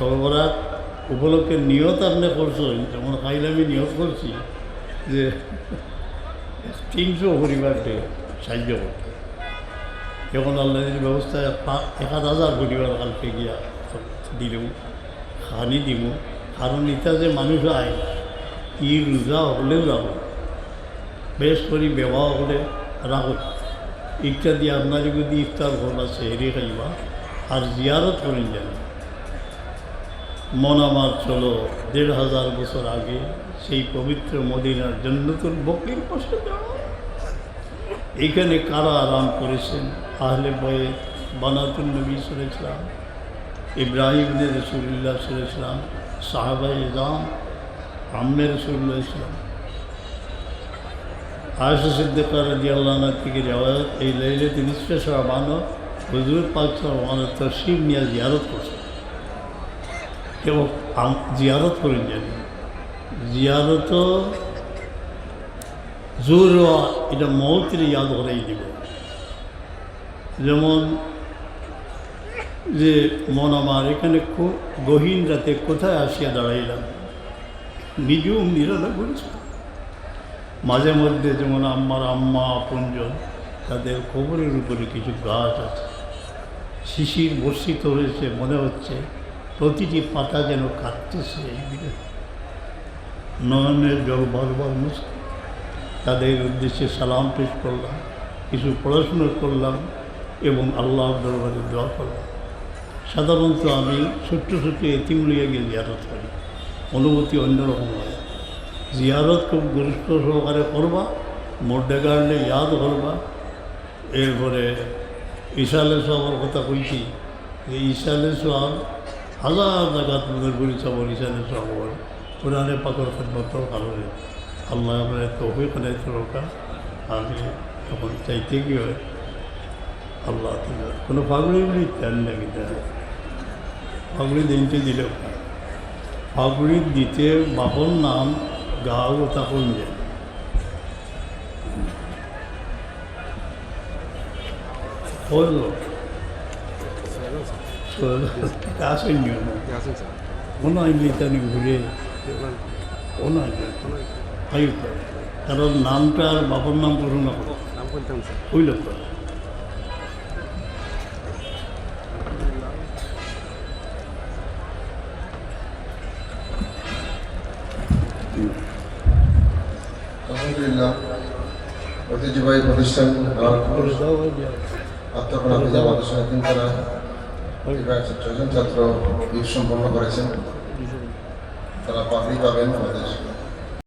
সর্বরাত উপলক্ষে নিয়ত আপনি করছেন, যেমন খাইলে আমি নিয়ত করছি যে 300 পরিবারকে সাহায্য করতে। যখন আল্লাহের ব্যবস্থায় 1000 পরিবার কালকে গিয়া দিলেও খানি দিব। কারণ এটা যে মানুষ আয় কি রোজা হলেও রাখো, বেশ করি বেওয়া হলে রাখো, ইটা দিয়ে আপনার যদি ইফতার করবা সেহরি খাইবা আর জিয়ারত করেন যেন। মন আমার চলো 1500 বছর আগে সেই পবিত্র মদিনার জান্নাতুল বকির পাশে দাঁড়াও। এইখানে কারা আরাম করেছেন? আহলে বয়েত, বানাতুন নবী সাল্লাল্লাহু আলাইহি ওয়াসাল্লাম, ইব্রাহিম ইবনে রাসূলুল্লাহ সাল্লাল্লাহু আলাইহি ওয়াসাল্লাম, সাহাবায়ে ইজরাম, আম্মে রাসূলুল্লাহ সাল্লাল্লাহু আলাইহি ওয়াসাল্লাম। আয়েশা সিদ্দিকা রাদিয়াল্লাহু আনহা থেকে রিওয়ায়াত, এই লাইলাতুল নিসফে শাবান হুজুর পাক সাল্লাল্লাহু আলাইহি ওয়াসাল্লাম তাশরীফ নিয়ে জিয়ারত করছেন। কেউ জিয়ারত করেন জানি, জিয়ারত জোর এটা মৌতের ইয়াদ করাই দিব। যেমন যে মন আমার এখানে খুব গহীন রাতে কোথায় আসিয়া দাঁড়াইলাম, নিজেও নিরালা করেছে। মাঝে মধ্যে যেমন আমার আম্মা আপনজন, তাদের কবরের উপরে কিছু গাছ আছে, শিশির বর্ষিত হয়েছে, মনে হচ্ছে প্রতিটি পাতা যেন কাটতেছে। নয়নের জল বারবার মুছে তাদের উদ্দেশ্যে সালাম পেশ করলাম, কিছু পড়াশুনো করলাম এবং আল্লাহর দরবারে দোয়া করলাম। সাধারণত আমি ছোট্ট ছোট্ট এতিম লইয়া গিয়ে জিয়ারত করি, অনুভূতি অন্যরকম হয়। জিয়ারত খুব গুরুত্ব সহকারে করবা, মর্দে গাড়লে ইয়াদ করবা। এরপরে ইসালে সবার কথা কইছি যে ইসালে সব হাজার জায়গাত মনের করি সবর ইসালে সবর কোরআনে পাকর খেদমতর কারণে আল্লাহ আমরা তৌফিক বানাইতে রোকা। আমি এখন চাইতে কি হয় আল্লাহ কোনো পাগড়ি চান না, কিন্তু পাগড়ি দিনতে দিলেও পাগড়ি দিতে বাপর নাম গাও তখন যায়। আসেন কোনো আইনলি তানি ঘুরে কোনো আইন, কারণ নামটা আর বাপর নাম করুন না ওই লোক। আলহামদুলিল্লাহ, ঐতিহ্যবাহী প্রতিষ্ঠান আত্মকরণ জামাতের সঙ্গে 6জন ছাত্র ঈদ সম্পন্ন করেছেন। তারা পাগড়ি পাবেন আমাদের